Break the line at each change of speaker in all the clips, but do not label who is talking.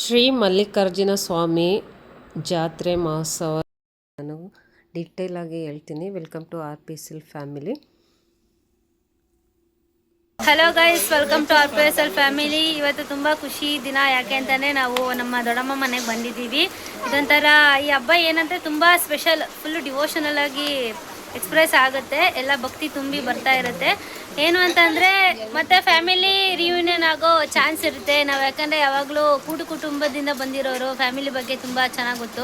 ಶ್ರೀ ಮಲ್ಲಿಕಾರ್ಜುನ ಸ್ವಾಮಿ ಜಾತ್ರೆ ಮಹೋತ್ಸವ ನಾನು ಡೀಟೇಲ್ ಆಗಿ ಹೇಳ್ತೀನಿ. Welcome to R P S L family.
Hello guys, welcome to R P S L family. ಇವತ್ತು ತುಂಬ ಖುಷಿ ದಿನ. ಯಾಕೆ ಅಂತಂದರೆ ನಾವು ನಮ್ಮ ದೊಡ್ಡಮ್ಮ ಮನೆಗೆ ಬಂದಿದ್ದೀವಿ. ಇದೊಂಥರ ಈ ಹಬ್ಬ ಏನಂದರೆ ತುಂಬ ಸ್ಪೆಷಲ್, ಫುಲ್ಲು ಡಿವೋಷನಲ್ ಆಗಿ ಎಕ್ಸ್ಪ್ರೆಸ್ ಆಗುತ್ತೆ. ಎಲ್ಲ ಭಕ್ತಿ ತುಂಬಿ ಬರ್ತಾ ಇರುತ್ತೆ. ಏನು ಅಂತಂದರೆ ಮತ್ತೆ ಫ್ಯಾಮಿಲಿ ರಿಯೂನಿಯನ್ ಆಗೋ ಚಾನ್ಸ್ ಇರುತ್ತೆ. ನಾವು ಯಾಕಂದರೆ ಯಾವಾಗಲೂ ಕೂಡು ಕುಟುಂಬದಿಂದ ಬಂದಿರೋರು, ಫ್ಯಾಮಿಲಿ ಬಗ್ಗೆ ತುಂಬ ಚೆನ್ನಾಗಿ ಗೊತ್ತು.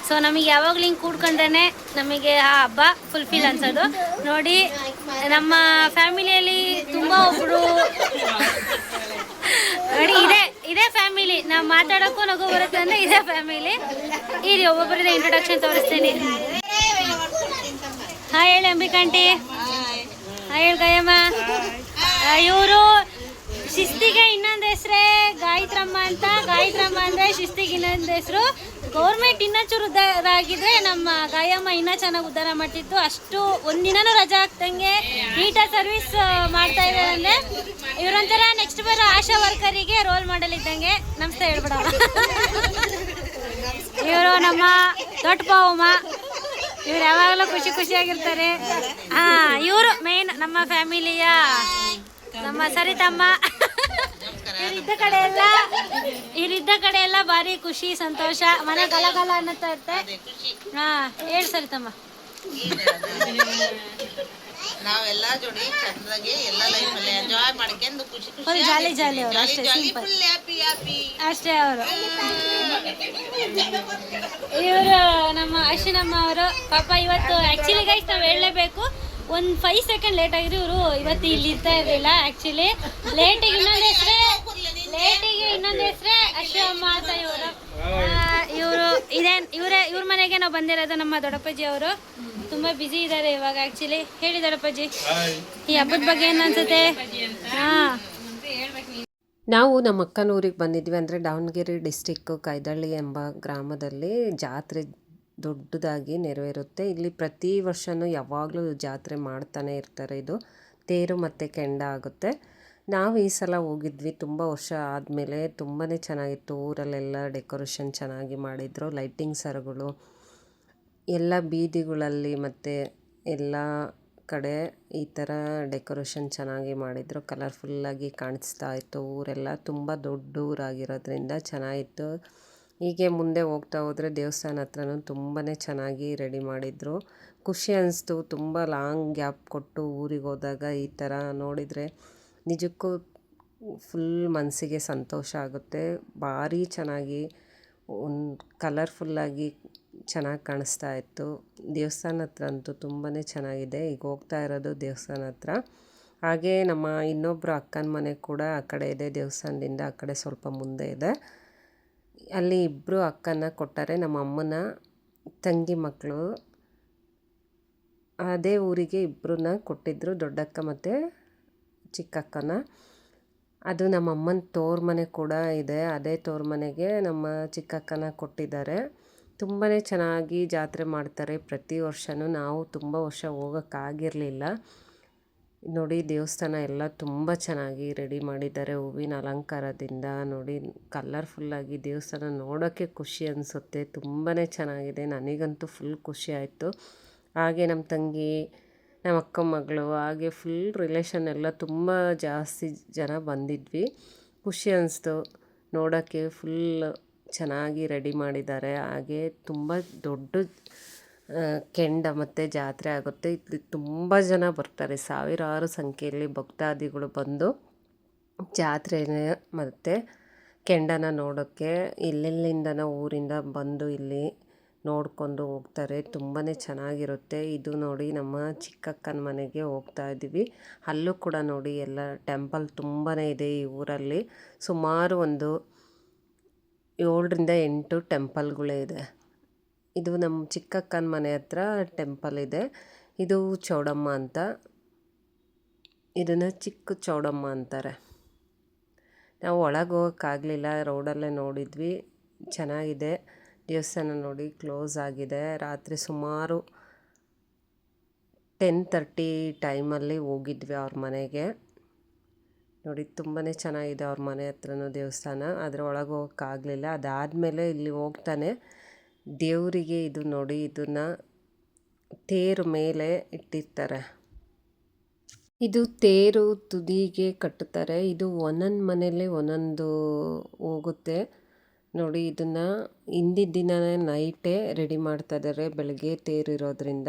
ಸೊ ನಮಗೆ ಯಾವಾಗಲೂ ಹಿಂಗೆ ಕೂಡ್ಕೊಂಡ್ರೆ ನಮಗೆ ಆ ಹಬ್ಬ ಫುಲ್ಫಿಲ್ ಅನ್ಸೋದು. ನೋಡಿ, ನಮ್ಮ ಫ್ಯಾಮಿಲಿಯಲ್ಲಿ ತುಂಬ ಒಬ್ಬರು ನೋಡಿ ಇದೇ ಫ್ಯಾಮಿಲಿ. ನಾವು ಮಾತಾಡೋಕ್ಕೂ ನಗು ಬರುತ್ತೆ ಅಂದರೆ ಇದೇ ಫ್ಯಾಮಿಲಿ. ಇಲ್ಲಿ ಒಬ್ಬೊಬ್ಬರಿಂದ ಇಂಟ್ರೊಡಕ್ಷನ್ ತೋರಿಸ್ತೀನಿ. ಹಾಯ್ ಹೇಳಿ ಅಂಬಿಕಾಂಟಿ. ಹಾಯ್ ಹೇಳಿ ಗಯಮ್ಮ. ಇವರು ಶಿಸ್ತಿಗೆ ಇನ್ನೊಂದು ಹೆಸರೇ ಗಾಯತ್ರಮ್ಮ ಅಂತ. ಗಾಯತ್ರಮ್ಮ ಅಂದರೆ ಶಿಸ್ತಿಗೆ ಇನ್ನೊಂದು ಹೆಸರು. ಗೌರ್ಮೆಂಟ್ ಇನ್ನೊಂಚೂರು ಉದ್ಧಾರ ಆಗಿದ್ರೆ ನಮ್ಮ ಗಾಯಮ್ಮ ಇನ್ನೂ ಚೆನ್ನಾಗಿ ಉದ್ಧಾರ ಮಾಡ್ತಿತ್ತು. ಅಷ್ಟು ಒಂದಿನೂ ರಜಾ ಆಗ್ತಂಗೆ ನೀಟಾಗಿ ಸರ್ವಿಸ್ ಮಾಡ್ತಾ ಇದ್ದಾರೆ. ಅಂದರೆ ಇವರೊಂಥರ ನೆಕ್ಸ್ಟ್ ಬರೋ ಆಶಾ ವರ್ಕರಿಗೆ ರೋಲ್ ಮಾಡಲ್ ಇದ್ದಂಗೆ. ನಮಸ್ತೆ ಹೇಳ್ಬಿಡ. ಇವರು ನಮ್ಮ ದೊಡ್ಡ ಪಾವಮ್ಮ. ಇವ್ರು ಯಾವಾಗಲೂ ಖುಷಿಯಾಗಿರ್ತಾರೆ. ಇವರು ಮೇನ್ ನಮ್ಮ ಫ್ಯಾಮಿಲಿಯ ನಮ್ಮ ಸರಿತಮ್ಮ. ಇವ್ರಿದ್ದ ಕಡೆ ಎಲ್ಲ ಭಾರಿ ಖುಷಿ ಸಂತೋಷ, ಮನೆ ಗಲಗಲ ಅನ್ನತ್ತಾ ಇರುತ್ತೆ. ಹೇಳಿ ಸರಿತಮ್ಮ.
ನಾವೆಲ್ಲ ಜೋಡಿ ಚಂದಾಗಿ ಎಲ್ಲ ಲೈಫಲ್ಲಿ ಎಂಜಾಯ್ ಮಾಡ್ಕೊಂಡು ಖುಷಿ
ಜಾಲಿ ಅವರು ಅಷ್ಟೇ, ಸಿಂಪಲ್ ಅಷ್ಟೇ. ಅವರು ಇವರು ನಮ್ಮ ಅಶ್ವಿನಮ್ಮ ಅವರು. ಪಾಪ ಇವತ್ತು ಆ್ಯಕ್ಚುಲಿ ಗೈಸ್ ನಾವು ಹೇಳಲೇಬೇಕು, ಒಂದು 5 ಸೆಕೆಂಡ್ ಲೇಟ್ ಆಗಿದ್ರು. ಇವರು ಇವತ್ತು ಇಲ್ಲಿ ಇರ್ತಾ ಇರಲಿಲ್ಲ. ಆ್ಯಕ್ಚುಲಿ ಲೇಟಿಗೆ ಇನ್ನೊಂದು ಹೆಸರೇ ಅಶ್ವಮ್ಮ ಅಂತ ಇವರು ಇವ್ರ ಮನೆಗೆ ನಾವು ಬಂದಿರೋದು. ನಮ್ಮ ದೊಡ್ಡಪ್ಪಾಜಿ ಅವರು ತುಂಬ ಬ್ಯುಸಿ ಇದ್ದಾರೆ ಇವಾಗ. ಆ್ಯಕ್ಚುಲಿ ಹೇಳಿ ದೊಡ್ಡಪ್ಪಾಜಿ, ಈ ಹಬ್ಬದ ಬಗ್ಗೆ ಏನು ಅನ್ಸುತ್ತೆ?
ನಾವು ನಮ್ಮ ಅಕ್ಕನ ಊರಿಗೆ ಬಂದಿದ್ವಿ. ಅಂದರೆ ದಾವಣಗೆರೆ ಡಿಸ್ಟಿಕ್ಕು ಕೈದಳ್ಳಿ ಎಂಬ ಗ್ರಾಮದಲ್ಲಿ ಜಾತ್ರೆ ದೊಡ್ಡದಾಗಿ ನೆರವೇರುತ್ತೆ. ಇಲ್ಲಿ ಪ್ರತಿ ವರ್ಷವೂ ಯಾವಾಗಲೂ ಜಾತ್ರೆ ಮಾಡ್ತಾನೆ ಇರ್ತಾರೆ. ಇದು ತೇರು ಮತ್ತು ಕೆಂಡ ಆಗುತ್ತೆ. ನಾವು ಈ ಸಲ ಹೋಗಿದ್ವಿ ತುಂಬ ವರ್ಷ ಆದಮೇಲೆ. ತುಂಬಾ ಚೆನ್ನಾಗಿತ್ತು. ಊರಲ್ಲೆಲ್ಲ ಡೆಕೋರೇಷನ್ ಚೆನ್ನಾಗಿ ಮಾಡಿದರು. ಲೈಟಿಂಗ್ ಸರಗಳು ಎಲ್ಲ ಬೀದಿಗಳಲ್ಲಿ ಮತ್ತು ಎಲ್ಲ ಕಡೆ ಈ ಥರ ಡೆಕೋರೇಷನ್ ಚೆನ್ನಾಗಿ ಮಾಡಿದರು. ಕಲರ್ಫುಲ್ಲಾಗಿ ಕಾಣಿಸ್ತಾ ಇತ್ತು. ಊರೆಲ್ಲ ತುಂಬ ದೊಡ್ಡ ಊರಾಗಿರೋದ್ರಿಂದ ಚೆನ್ನಾಗಿತ್ತು. ಹೀಗೆ ಮುಂದೆ ಹೋಗ್ತಾ ಹೋದರೆ ದೇವಸ್ಥಾನ ಹತ್ರನೂ ತುಂಬಾ ಚೆನ್ನಾಗಿ ರೆಡಿ ಮಾಡಿದರು. ಖುಷಿ ಅನಿಸ್ತು. ತುಂಬ ಲಾಂಗ್ ಗ್ಯಾಪ್ ಕೊಟ್ಟು ಊರಿಗೆ ಹೋದಾಗ ಈ ಥರ ನೋಡಿದರೆ ನಿಜಕ್ಕೂ ಫುಲ್ ಮನಸ್ಸಿಗೆ ಸಂತೋಷ ಆಗುತ್ತೆ. ಭಾರಿ ಚೆನ್ನಾಗಿ ಕಲರ್ಫುಲ್ಲಾಗಿ ಚೆನ್ನಾಗಿ ಕಾಣಿಸ್ತಾ ಇತ್ತು. ದೇವಸ್ಥಾನ ಹತ್ರ ಅಂತೂ ತುಂಬಾ ಚೆನ್ನಾಗಿದೆ. ಈಗ ಹೋಗ್ತಾ ಇರೋದು ದೇವಸ್ಥಾನ ಹತ್ರ. ಹಾಗೆ ನಮ್ಮ ಇನ್ನೊಬ್ಬರು ಅಕ್ಕನ ಮನೆ ಕೂಡ ಆ ಕಡೆ ಇದೆ. ದೇವಸ್ಥಾನದಿಂದ ಆ ಕಡೆ ಸ್ವಲ್ಪ ಮುಂದೆ ಇದೆ. ಅಲ್ಲಿ ಇಬ್ಬರು ಅಕ್ಕನ ಕೊಟ್ಟಾರೆ. ನಮ್ಮ ಅಮ್ಮನ ತಂಗಿ ಮಕ್ಕಳು. ಅದೇ ಊರಿಗೆ ಇಬ್ಬರನ್ನ ಕೊಟ್ಟಿದ್ದರು, ದೊಡ್ಡಕ್ಕ ಮತ್ತು ಚಿಕ್ಕಕ್ಕನ. ಅದು ನಮ್ಮ ಅಮ್ಮನ ತೋರ ಮನೆ ಕೂಡ ಇದೆ. ಅದೇ ತೋರ ಮನೆಗೆ ನಮ್ಮ ಚಿಕ್ಕಕ್ಕನ ಕೊಟ್ಟಿದ್ದಾರೆ. ತುಂಬಾ ಚೆನ್ನಾಗಿ ಜಾತ್ರೆ ಮಾಡ್ತಾರೆ ಪ್ರತಿ ವರ್ಷವೂ. ನಾವು ತುಂಬ ವರ್ಷ ಹೋಗೋಕ್ಕಾಗಿರಲಿಲ್ಲ. ನೋಡಿ, ದೇವಸ್ಥಾನ ಎಲ್ಲ ತುಂಬ ಚೆನ್ನಾಗಿ ರೆಡಿ ಮಾಡಿದ್ದಾರೆ ಹೂವಿನ ಅಲಂಕಾರದಿಂದ. ನೋಡಿ, ಕಲರ್ಫುಲ್ಲಾಗಿ ದೇವಸ್ಥಾನ ನೋಡೋಕ್ಕೆ ಖುಷಿ ಅನಿಸುತ್ತೆ. ತುಂಬಾ ಚೆನ್ನಾಗಿದೆ. ನನಗಂತೂ ಫುಲ್ ಖುಷಿ ಆಯಿತು. ಹಾಗೆ ನಮ್ಮ ತಂಗಿ, ನಮ್ಮ ಅಕ್ಕ ಮಗಳು, ಹಾಗೆ ಫುಲ್ ರಿಲೇಷನ್ ಎಲ್ಲ ತುಂಬ ಜಾಸ್ತಿ ಜನ ಬಂದಿದ್ವಿ. ಖುಷಿ ಅನಿಸ್ತು ನೋಡೋಕ್ಕೆ. ಫುಲ್ ಚೆನ್ನಾಗಿ ರೆಡಿ ಮಾಡಿದ್ದಾರೆ. ಹಾಗೆ ತುಂಬ ದೊಡ್ಡ ಕೆಂಡ ಮತ್ತು ಜಾತ್ರೆ ಆಗುತ್ತೆ. ಇಲ್ಲಿ ತುಂಬ ಜನ ಬರ್ತಾರೆ. ಸಾವಿರಾರು ಸಂಖ್ಯೆಯಲ್ಲಿ ಭಕ್ತಾದಿಗಳು ಬಂದು ಜಾತ್ರೆನ ಮತ್ತು ಕೆಂಡನ ನೋಡೋಕ್ಕೆ ಎಲ್ಲೆಲ್ಲಿಂದನೋ ಊರಿಂದ ಬಂದು ಇಲ್ಲಿ ನೋಡ್ಕೊಂಡು ಹೋಗ್ತಾರೆ. ತುಂಬಾ ಚೆನ್ನಾಗಿರುತ್ತೆ. ಇದು ನೋಡಿ, ನಮ್ಮ ಚಿಕ್ಕಕ್ಕನ ಮನೆಗೆ ಹೋಗ್ತಾ ಇದ್ದೀವಿ. ಅಲ್ಲೂ ಕೂಡ ನೋಡಿ ಎಲ್ಲ ಟೆಂಪಲ್ ತುಂಬಾ ಇದೆ ಈ ಊರಲ್ಲಿ. ಸುಮಾರು ಒಂದು 7ರಿಂದ 8 ಟೆಂಪಲ್ಗಳೇ ಇದೆ. ಇದು ನಮ್ಮ ಚಿಕ್ಕಕ್ಕನ ಮನೆ ಹತ್ರ ಟೆಂಪಲ್ ಇದೆ. ಇದು ಚೌಡಮ್ಮ ಅಂತ. ಇದನ್ನು ಚಿಕ್ಕ ಚೌಡಮ್ಮ ಅಂತಾರೆ. ನಾವು ಒಳಗೆ ಹೋಗೋಕ್ಕಾಗಲಿಲ್ಲ, ರೋಡಲ್ಲೇ ನೋಡಿದ್ವಿ. ಚೆನ್ನಾಗಿದೆ. ದೇವಸ್ಥಾನ ನೋಡಿ ಕ್ಲೋಸ್ ಆಗಿದೆ. ರಾತ್ರಿ ಸುಮಾರು 10:30 ಟೈಮಲ್ಲಿ ಹೋಗಿದ್ವಿ ಅವ್ರ ಮನೆಗೆ. ನೋಡಿ ತುಂಬಾ ಚೆನ್ನಾಗಿದೆ ಅವ್ರ ಮನೆ ಹತ್ರನೂ ದೇವಸ್ಥಾನ. ಆದರೆ ಒಳಗೆ ಹೋಗೋಕ್ಕಾಗಲಿಲ್ಲ. ಅದಾದಮೇಲೆ ಇಲ್ಲಿ ಹೋಗ್ತಾನೆ ದೇವರಿಗೆ ಇದು ನೋಡಿ, ಇದನ್ನು ತೇರು ಮೇಲೆ ಇಟ್ಟಿರ್ತಾರೆ. ಇದು ತೇರು ತುದಿಗೆ ಕಟ್ಟುತ್ತಾರೆ. ಇದು ಒಂದೊಂದು ಮನೆಯಲ್ಲಿ ಒಂದೊಂದು ಹೋಗುತ್ತೆ ನೋಡಿ. ಇದನ್ನು ಹಿಂದಿನ ದಿನವೇ ನೈಟೇ ರೆಡಿ ಮಾಡ್ತಾ ಇದ್ದಾರೆ. ಬೆಳಗ್ಗೆ ತೇರಿರೋದ್ರಿಂದ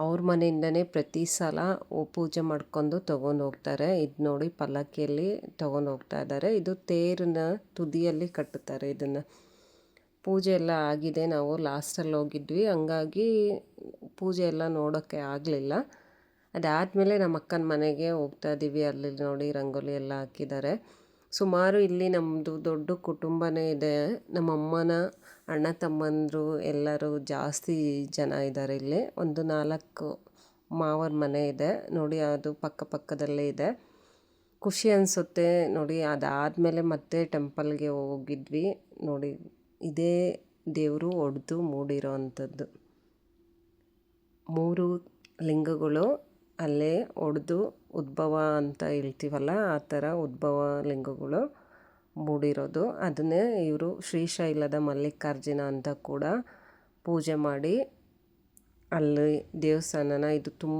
ಅವ್ರ ಮನೆಯಿಂದನೇ ಪ್ರತಿ ಸಲ ಪೂಜೆ ಮಾಡ್ಕೊಂಡು ತೊಗೊಂಡು ಹೋಗ್ತಾರೆ. ಇದು ನೋಡಿ ಪಲ್ಲಕ್ಕಿಯಲ್ಲಿ ತೊಗೊಂಡು ಹೋಗ್ತಾ ಇದ್ದಾರೆ. ಇದು ತೇರಿನ ತುದಿಯಲ್ಲಿ ಕಟ್ಟುತ್ತಾರೆ ಇದನ್ನು. ಪೂಜೆ ಎಲ್ಲ ಆಗಿದೆ. ನಾವು ಲಾಸ್ಟಲ್ಲಿ ಹೋಗಿದ್ವಿ, ಹಂಗಾಗಿ ಪೂಜೆ ಎಲ್ಲ ನೋಡೋಕ್ಕೆ ಆಗಲಿಲ್ಲ. ಅದಾದಮೇಲೆ ನಮ್ಮ ಅಕ್ಕನ ಮನೆಗೆ ಹೋಗ್ತಾ ಇದ್ದೀವಿ. ಅಲ್ಲಿ ನೋಡಿ ರಂಗೋಲಿ ಎಲ್ಲ ಹಾಕಿದ್ದಾರೆ. ಸುಮಾರು ಇಲ್ಲಿ ನಮ್ಮದು ದೊಡ್ಡ ಕುಟುಂಬನೇ ಇದೆ. ನಮ್ಮಮ್ಮನ ಅಣ್ಣ ತಮ್ಮಂದರು ಎಲ್ಲರೂ ಜಾಸ್ತಿ ಜನ ಇದ್ದಾರೆ ಇಲ್ಲಿ. ಒಂದು 4 ಮಾವರ ಮನೆ ಇದೆ ನೋಡಿ, ಅದು ಪಕ್ಕದಲ್ಲೇ ಇದೆ. ಖುಷಿ ಅನಿಸುತ್ತೆ ನೋಡಿ. ಅದಾದಮೇಲೆ ಮತ್ತೆ ಟೆಂಪಲ್ಗೆ ಹೋಗಿದ್ವಿ ನೋಡಿ. ಇದೇ ದೇವರು ಒಡೆದು ಮೂಡಿರೋ ಅಂಥದ್ದು 3 ಲಿಂಗಗಳು ಅಲ್ಲೇ ಒಡೆದು ಉದ್ಭವ ಅಂತ ಹೇಳ್ತೀವಲ್ಲ, ಆ ಥರ ಉದ್ಭವ ಲಿಂಗಗಳು ಮೂಡಿರೋದು. ಅದನ್ನೇ ಇವರು ಶ್ರೀಶೈಲದ ಮಲ್ಲಿಕಾರ್ಜುನ ಅಂತ ಕೂಡ ಪೂಜೆ ಮಾಡಿ ಅಲ್ಲಿ ದೇವಸ್ಥಾನನ ಇದು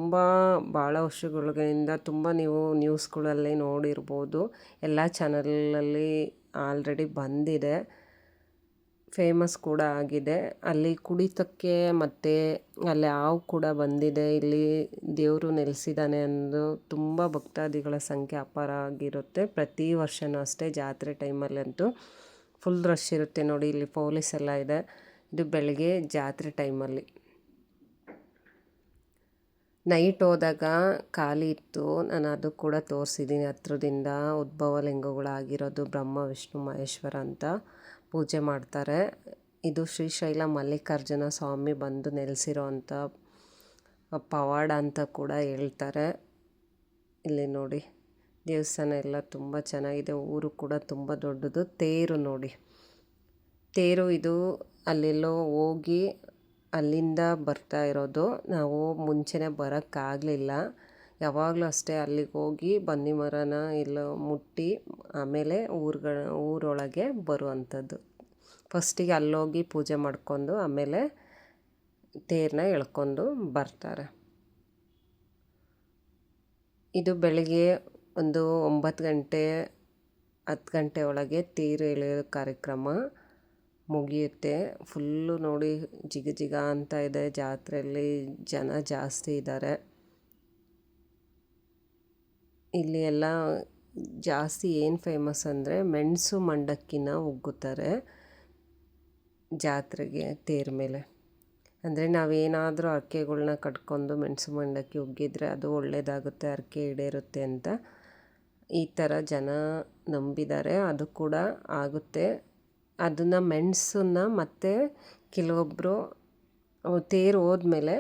ಭಾಳ ವರ್ಷಗಳಿಂದ ನೀವು ನ್ಯೂಸ್ಗಳಲ್ಲಿ ನೋಡಿರ್ಬೋದು. ಎಲ್ಲ ಚಾನಲಲ್ಲಿ ಆಲ್ರೆಡಿ ಬಂದಿದೆ, ಫೇಮಸ್ ಕೂಡ ಆಗಿದೆ. ಅಲ್ಲಿ ಕುಡಿತಕ್ಕೆ ಮತ್ತು ಅಲ್ಲಿ ಹಾವು ಕೂಡ ಬಂದಿದೆ. ಇಲ್ಲಿ ದೇವರು ನೆಲೆಸಿದ್ದಾನೆ ಅಂದು ತುಂಬ ಭಕ್ತಾದಿಗಳ ಸಂಖ್ಯೆ ಅಪಾರ ಆಗಿರುತ್ತೆ. ಪ್ರತಿ ವರ್ಷವೂ ಅಷ್ಟೇ ಜಾತ್ರೆ ಟೈಮಲ್ಲಂತೂ ಫುಲ್ ರಶ್ ಇರುತ್ತೆ ನೋಡಿ. ಇಲ್ಲಿ ಪೊಲೀಸ್ ಎಲ್ಲ ಇದೆ. ಇದು ಬೆಳಗ್ಗೆ ಜಾತ್ರೆ ಟೈಮಲ್ಲಿ. ನೈಟ್ ಹೋದಾಗ ಖಾಲಿ ಇತ್ತು, ನಾನು ಅದು ಕೂಡ ತೋರಿಸಿದ್ದೀನಿ ಹತ್ರದಿಂದ. ಉದ್ಭವ ಲಿಂಗಗಳಾಗಿರೋದು ಬ್ರಹ್ಮ ವಿಷ್ಣು ಮಹೇಶ್ವರ ಅಂತ ಪೂಜೆ ಮಾಡ್ತಾರೆ. ಇದು ಶ್ರೀಶೈಲ ಮಲ್ಲಿಕಾರ್ಜುನ ಸ್ವಾಮಿ ಬಂದು ನೆಲೆಸಿರೋ ಅಂಥ ಪವಾಡ ಅಂತ ಕೂಡ ಹೇಳ್ತಾರೆ. ಇಲ್ಲಿ ನೋಡಿ ದೇವಸ್ಥಾನ ಎಲ್ಲ ತುಂಬ ಚೆನ್ನಾಗಿದೆ. ಊರು ಕೂಡ ತುಂಬ ದೊಡ್ಡದು. ತೇರು ನೋಡಿ, ತೇರು ಇದು ಅಲ್ಲೆಲ್ಲೋ ಹೋಗಿ ಅಲ್ಲಿಂದ ಬರ್ತಾ ಇರೋದು. ನಾವು ಮುಂಚೆನೇ ಬರೋಕ್ಕಾಗಲಿಲ್ಲ. ಯಾವಾಗಲೂ ಅಷ್ಟೇ ಅಲ್ಲಿಗೆ ಹೋಗಿ ಬನ್ನಿ ಮರನ ಎಲ್ಲ ಮುಟ್ಟಿ ಆಮೇಲೆ ಊರೊಳಗೆ ಬರುವಂಥದ್ದು. ಫಸ್ಟಿಗೆ ಅಲ್ಲೋಗಿ ಪೂಜೆ ಮಾಡ್ಕೊಂಡು ಆಮೇಲೆ ತೇರನ್ನ ಎಳ್ಕೊಂಡು ಬರ್ತಾರೆ. ಇದು ಬೆಳಗ್ಗೆ ಒಂದು 9 ಗಂಟೆ 10 ಗಂಟೆ ಒಳಗೆ ತೇರು ಎಳೆಯೋ ಕಾರ್ಯಕ್ರಮ ಮುಗಿಯುತ್ತೆ. ಫುಲ್ಲು ನೋಡಿ ಜಿಗ ಅಂತ ಇದೆ. ಜಾತ್ರೆಯಲ್ಲಿ ಜನ ಜಾಸ್ತಿ ಇದ್ದಾರೆ. ಇಲ್ಲಿ ಎಲ್ಲ ಜಾಸ್ತಿ ಏನು ಫೇಮಸ್ ಅಂದರೆ ಮೆಣಸು ಮಂಡಕ್ಕಿನ ಉಗ್ಗುತ್ತಾರೆ ಜಾತ್ರೆಗೆ ತೇರ ಮೇಲೆ. ಅಂದರೆ ನಾವೇನಾದರೂ ಹರಕೆಗಳ್ನ ಕಟ್ಕೊಂಡು ಮೆಣಸು ಮಂಡಕ್ಕಿ ಉಗ್ಗಿದ್ರೆ ಅದು ಒಳ್ಳೆಯದಾಗುತ್ತೆ, ಹರಕೆ ಈಡೇರುತ್ತೆ ಅಂತ ಈ ಥರ ಜನ ನಂಬಿದ್ದಾರೆ. ಅದು ಕೂಡ ಆಗುತ್ತೆ. ಅದನ್ನು ಮೆಣಸನ್ನ ಮತ್ತು ಕೆಲವೊಬ್ಬರು ತೇರು ಹೋದ್ಮೇಲೆ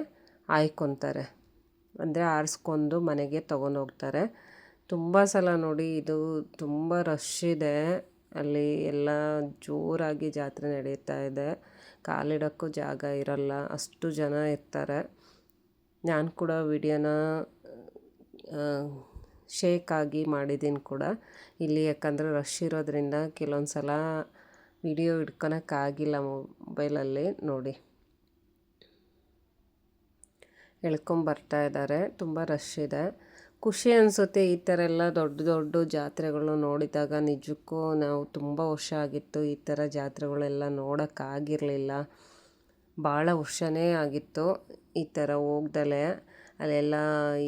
ಆಯ್ಕೊತಾರೆ, ಅಂದರೆ ಆರಿಸ್ಕೊಂಡು ಮನೆಗೆ ತೊಗೊಂಡೋಗ್ತಾರೆ. ತುಂಬ ಸಲ ನೋಡಿ ಇದು ತುಂಬ ರಶ್ ಇದೆ. ಅಲ್ಲಿ ಎಲ್ಲ ಜೋರಾಗಿ ಜಾತ್ರೆ ನಡೀತಾ ಇದೆ. ಕಾಲಿಡೋಕ್ಕೂ ಜಾಗ ಇರಲ್ಲ, ಅಷ್ಟು ಜನ ಇರ್ತಾರೆ. ನಾನು ಕೂಡ ವಿಡಿಯೋನ ಶೇಕ್ ಆಗಿ ಮಾಡಿದ್ದೀನಿ ಕೂಡ ಇಲ್ಲಿ, ಯಾಕಂದರೆ ರಶ್ ಇರೋದ್ರಿಂದ ಕೆಲವೊಂದು ಸಲ ವಿಡಿಯೋ ಹಿಡ್ಕೊಳಕ್ಕಾಗಿಲ್ಲ ಮೊಬೈಲಲ್ಲಿ. ನೋಡಿ ಎಳ್ಕೊಂಬರ್ತಾ ಇದ್ದಾರೆ. ತುಂಬ ರಶ್ ಇದೆ. ಖುಷಿ ಅನಿಸುತ್ತೆ ಈ ಥರ ಎಲ್ಲ ದೊಡ್ಡ ಜಾತ್ರೆಗಳು ನೋಡಿದಾಗ. ನಿಜಕ್ಕೂ ನಾವು ತುಂಬ ವರ್ಷ ಆಗಿತ್ತು ಈ ಥರ ಜಾತ್ರೆಗಳೆಲ್ಲ ನೋಡೋಕ್ಕಾಗಿರಲಿಲ್ಲ. ಭಾಳ ವರ್ಷನೇ ಆಗಿತ್ತು ಈ ಥರ ಹೋಗ್ದಲೇ. ಅಲ್ಲೆಲ್ಲ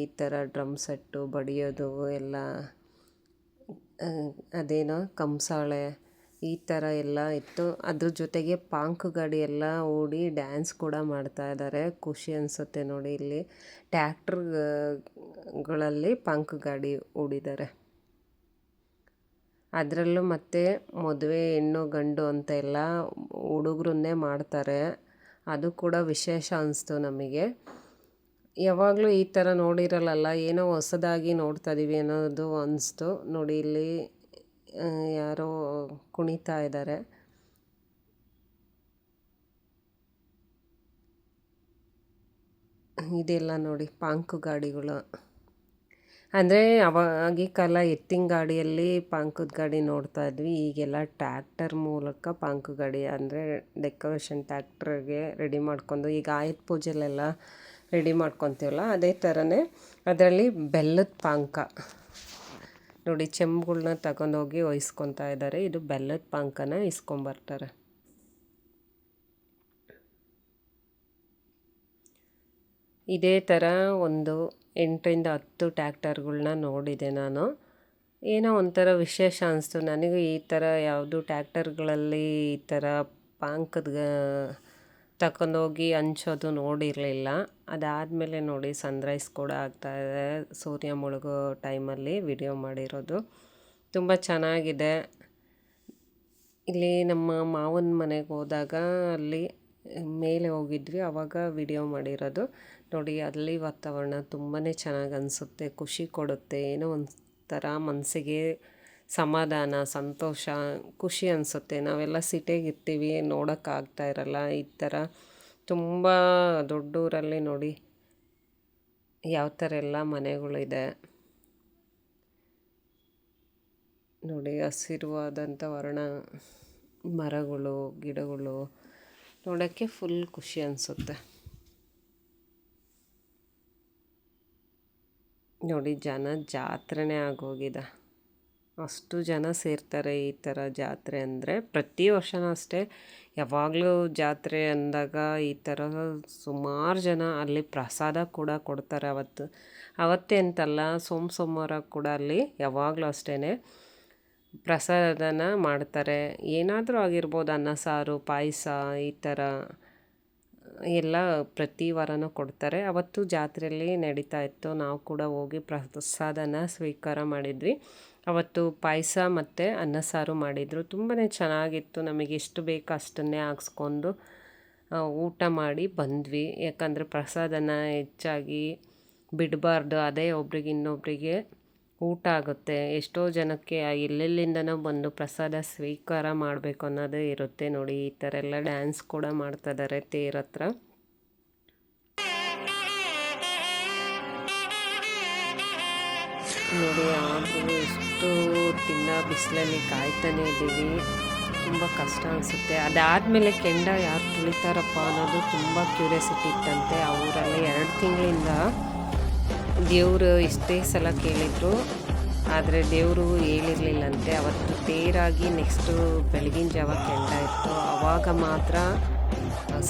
ಈ ಥರ ಡ್ರಮ್ ಸೆಟ್ಟು ಬಡಿಯೋದು ಎಲ್ಲ, ಅದೇನೋ ಕಂಸಾಳೆ ಈ ಥರ ಎಲ್ಲ ಇತ್ತು. ಅದ್ರ ಜೊತೆಗೆ ಪಾಂಕ್ ಗಾಡಿ ಎಲ್ಲ ಓಡಿ ಡ್ಯಾನ್ಸ್ ಕೂಡ ಮಾಡ್ತಾ ಇದ್ದಾರೆ. ಖುಷಿ ಅನಿಸುತ್ತೆ ನೋಡಿ. ಇಲ್ಲಿ ಟ್ಯಾಕ್ಟ್ರುಗಳಲ್ಲಿ ಪಾಂಕ್ ಗಾಡಿ ಓಡಿದ್ದಾರೆ. ಅದರಲ್ಲೂ ಮತ್ತು ಮದುವೆ ಹೆಣ್ಣು ಗಂಡು ಅಂತ ಎಲ್ಲ ಹುಡುಗರನ್ನೇ ಮಾಡ್ತಾರೆ. ಅದು ಕೂಡ ವಿಶೇಷ ಅನಿಸ್ತು ನಮಗೆ. ಯಾವಾಗಲೂ ಈ ಥರ ನೋಡಿರಲ್ಲ, ಏನೋ ಹೊಸದಾಗಿ ನೋಡ್ತಾ ಇದ್ದೀವಿ ಅನ್ನೋದು ಅನಿಸ್ತು ನೋಡಿ. ಇಲ್ಲಿ ಯಾರೋ ಕುಣಿತಾ ಇದ್ದಾರೆ. ಇದೆಲ್ಲ ನೋಡಿ ಪಾಂಕು ಗಾಡಿಗಳು. ಅಂದರೆ ಅವಾಗಿ ಕಾಲ ಎತ್ತಿನ ಗಾಡಿಯಲ್ಲಿ ಪಾಂಕದ ಗಾಡಿ ನೋಡ್ತಾ ಇದ್ವಿ. ಈಗೆಲ್ಲ ಟ್ಯಾಕ್ಟರ್ ಮೂಲಕ ಪಾಂಕು ಗಾಡಿ ಅಂದರೆ ಡೆಕೋರೇಷನ್ ಟ್ಯಾಕ್ಟ್ರಿಗೆ ರೆಡಿ ಮಾಡ್ಕೊಂಡು, ಈಗ ಆಯುಧ ಪೂಜೆಲೆಲ್ಲ ರೆಡಿ ಮಾಡ್ಕೊತೀವಲ್ಲ ಅದೇ ಥರನೇ ಅದರಲ್ಲಿ ಬೆಲ್ಲದ ಪಾನಕ ನೋಡಿ, ಚೆಂಬುಗಳ್ನ ತಗೊಂಡೋಗಿ ಒಯ್ಸ್ಕೊತಾ ಇದ್ದಾರೆ. ಇದು ಬೆಲ್ಲದ ಪಾನಕನ ಇಸ್ಕೊಂಬರ್ತಾರೆ. ಇದೇ ಥರ ಒಂದು 8ರಿಂದ 10 ಟ್ಯಾಕ್ಟರ್ಗಳ್ನ ನೋಡಿದೆ ನಾನು. ಏನೋ ಒಂಥರ ವಿಶೇಷ ಅನಿಸ್ತು ನನಗೂ. ಈ ಥರ ಯಾವುದು ಟ್ಯಾಕ್ಟರ್ಗಳಲ್ಲಿ ಈ ಥರ ಪಾನಕದ ತಗೊಂಡೋಗಿ ಹಂಚೋದು ನೋಡಿರಲಿಲ್ಲ. ಅದಾದಮೇಲೆ ನೋಡಿ ಸನ್ರೈಸ್ ಕೂಡ ಆಗ್ತಾಯಿದೆ. ಸೂರ್ಯ ಮುಳುಗೋ ಟೈಮಲ್ಲಿ ವಿಡಿಯೋ ಮಾಡಿರೋದು ತುಂಬ ಚೆನ್ನಾಗಿದೆ. ಇಲ್ಲಿ ನಮ್ಮ ಮಾವನ ಮನೆಗೆ ಹೋದಾಗ ಅಲ್ಲಿ ಮೇಲೆ ಹೋಗಿದ್ವಿ, ಆವಾಗ ವಿಡಿಯೋ ಮಾಡಿರೋದು ನೋಡಿ. ಅಲ್ಲಿ ವಾತಾವರಣ ತುಂಬಾ ಚೆನ್ನಾಗಿ ಅನಿಸುತ್ತೆ, ಖುಷಿ ಕೊಡುತ್ತೆ. ಏನೋ ಒಂಥರ ಮನಸ್ಸಿಗೆ ಸಮಾಧಾನ, ಸಂತೋಷ, ಖುಷಿ ಅನಿಸುತ್ತೆ. ನಾವೆಲ್ಲ ಸಿಟಿಯಾಗಿರ್ತೀವಿ, ನೋಡೋಕ್ಕಾಗ್ತಾ ಇರಲ್ಲ. ಈ ಥರ ತುಂಬ ದೊಡ್ಡೂರಲ್ಲಿ ನೋಡಿ ಯಾವ ಥರ ಎಲ್ಲ ಮನೆಗಳಿದೆ ನೋಡಿ. ಹಸಿರುವಾದಂಥ ವರ್ಣ, ಮರಗಳು, ಗಿಡಗಳು ನೋಡೋಕ್ಕೆ ಫುಲ್ ಖುಷಿ ಅನಿಸುತ್ತೆ ನೋಡಿ. ಜನ ಜಾತ್ರೆನೇ ಆಗೋಗಿದೆ, ಅಷ್ಟು ಜನ ಸೇರ್ತಾರೆ ಈ ಥರ ಜಾತ್ರೆ ಅಂದರೆ. ಪ್ರತಿ ವರ್ಷವೂ ಅಷ್ಟೇ, ಯಾವಾಗಲೂ ಜಾತ್ರೆ ಅಂದಾಗ ಈ ಥರ ಸುಮಾರು ಜನ. ಅಲ್ಲಿ ಪ್ರಸಾದ ಕೂಡ ಕೊಡ್ತಾರೆ ಅವತ್ತೇ ಅಂತಲ್ಲ, ಸೋಮವಾರ ಕೂಡ ಅಲ್ಲಿ ಯಾವಾಗಲೂ ಅಷ್ಟೇ ಪ್ರಸಾದನ ಮಾಡ್ತಾರೆ. ಏನಾದರೂ ಆಗಿರ್ಬೋದು, ಅನ್ನ ಸಾರು, ಪಾಯಸ, ಈ ಥರ ಎಲ್ಲ ಪ್ರತಿ ವಾರನೂ ಕೊಡ್ತಾರೆ. ಅವತ್ತು ಜಾತ್ರೆಯಲ್ಲಿ ನಡೀತಾ ಇತ್ತು, ನಾವು ಕೂಡ ಹೋಗಿ ಪ್ರಸಾದನ ಸ್ವೀಕಾರ ಮಾಡಿದ್ವಿ. ಅವತ್ತು ಪಾಯಸ ಮತ್ತು ಅನ್ನ ಸಾರು ಮಾಡಿದರು, ತುಂಬಾ ಚೆನ್ನಾಗಿತ್ತು. ನಮಗೆ ಎಷ್ಟು ಬೇಕೋ ಅಷ್ಟನ್ನೇ ಹಾಕ್ಸ್ಕೊಂಡು ಊಟ ಮಾಡಿ ಬಂದ್ವಿ. ಯಾಕಂದರೆ ಪ್ರಸಾದನ ಹೆಚ್ಚಾಗಿ ಬಿಡಬಾರ್ದು, ಅದೇ ಒಬ್ರಿಗೆ ಇನ್ನೊಬ್ಬರಿಗೆ ಊಟ ಆಗುತ್ತೆ. ಎಷ್ಟೋ ಜನಕ್ಕೆ ಎಲ್ಲೆಲ್ಲಿಂದನೋ ಬಂದು ಪ್ರಸಾದ ಸ್ವೀಕಾರ ಮಾಡಬೇಕು ಅನ್ನೋದೇ ಇರುತ್ತೆ ನೋಡಿ. ಈ ಥರ ಎಲ್ಲ ಡ್ಯಾನ್ಸ್ ಕೂಡ ಮಾಡ್ತಾಯಿದ್ದಾರೆ ತೇರ ಹತ್ರ ನೋಡಿ. ಆದರೂ ಎಷ್ಟು ಬಿಸಿಲಲ್ಲಿ ಕಾಯ್ತಾನೆ ಇದ್ದೀವಿ, ತುಂಬ ಕಷ್ಟ ಅನಿಸುತ್ತೆ. ಅದಾದಮೇಲೆ ಕೆಂಡ ಯಾರು ತುಳಿತಾರಪ್ಪ ಅನ್ನೋದು ತುಂಬ ಕ್ಯೂರಿಯಾಸಿಟಿ ಇತ್ತಂತೆ. ಅವರಲ್ಲಿ 2 ತಿಂಗಳಿಂದ ದೇವರು ಇಷ್ಟೇ ಸಲ ಕೇಳಿದರು, ಆದರೆ ದೇವರು ಹೇಳಿರಲಿಲ್ಲಂತೆ. ಅವತ್ತು ತೇರಾಗಿ ನೆಕ್ಸ್ಟು ಬೆಳಗಿನ ಜಾವ ಕೆಂಡ ಇತ್ತು, ಆವಾಗ ಮಾತ್ರ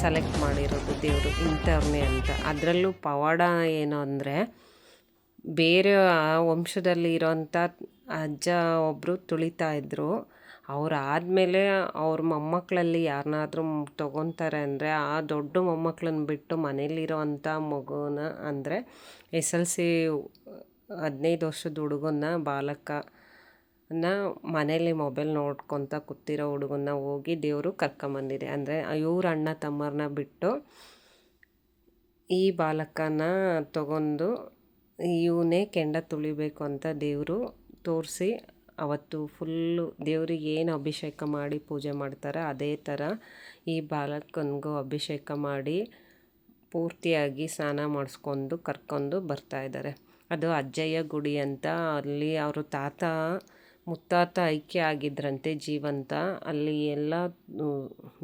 ಸೆಲೆಕ್ಟ್ ಮಾಡಿರೋದು ದೇವರು ಇಂಥವ್ರನ್ನೇ ಅಂತ. ಅದರಲ್ಲೂ ಪವಾಡ ಏನು ಅಂದರೆ, ಬೇರೆ ವಂಶದಲ್ಲಿ ಇರೋಂಥ ಅಜ್ಜ ಒಬ್ಬರು ತುಳಿತಾ ಇದ್ದರು. ಅವರಾದಮೇಲೆ ಅವ್ರ ಮೊಮ್ಮಕ್ಕಳಲ್ಲಿ ಯಾರನ್ನಾದ್ರೂ ತೊಗೊತಾರೆ ಅಂದರೆ, ಆ ದೊಡ್ಡ ಮೊಮ್ಮಕ್ಕಳನ್ನ ಬಿಟ್ಟು ಮನೇಲಿರೋ ಅಂಥ ಮಗುನ ಅಂದರೆ SLC 15 ವರ್ಷದ ಹುಡುಗನ್ನ, ಬಾಲಕನ ಮನೇಲಿ ಮೊಬೈಲ್ ನೋಡ್ಕೊತ ಕೂತಿರೋ ಹುಡುಗನ್ನ ಹೋಗಿ ದೇವರು ಕರ್ಕೊಂಬಂದಿದೆ. ಅಂದರೆ ಇವ್ರ ಅಣ್ಣ ತಮ್ಮರನ್ನ ಬಿಟ್ಟು ಈ ಬಾಲಕನ ತಗೊಂಡು ಇವನೇ ಕೆಂಡ ತುಳಿಬೇಕು ಅಂತ ದೇವರು ತೋರಿಸಿ, ಅವತ್ತು ಫುಲ್ಲು ದೇವ್ರಿಗೆ ಏನು ಅಭಿಷೇಕ ಮಾಡಿ ಪೂಜೆ ಮಾಡ್ತಾರೆ ಅದೇ ಥರ ಈ ಬಾಲಕನಿಗೂ ಅಭಿಷೇಕ ಮಾಡಿ ಪೂರ್ತಿಯಾಗಿ ಸ್ನಾನ ಮಾಡಿಸ್ಕೊಂಡು ಕರ್ಕೊಂಡು ಬರ್ತಾಯಿದ್ದಾರೆ. ಅದು ಅಜ್ಜಯ್ಯ ಗುಡಿ ಅಂತ. ಅಲ್ಲಿ ಅವರು ತಾತ ಮುತ್ತಾತ ಐಕ್ಯ ಆಗಿದ್ರಂತೆ ಜೀವಂತ. ಅಲ್ಲಿ ಎಲ್ಲ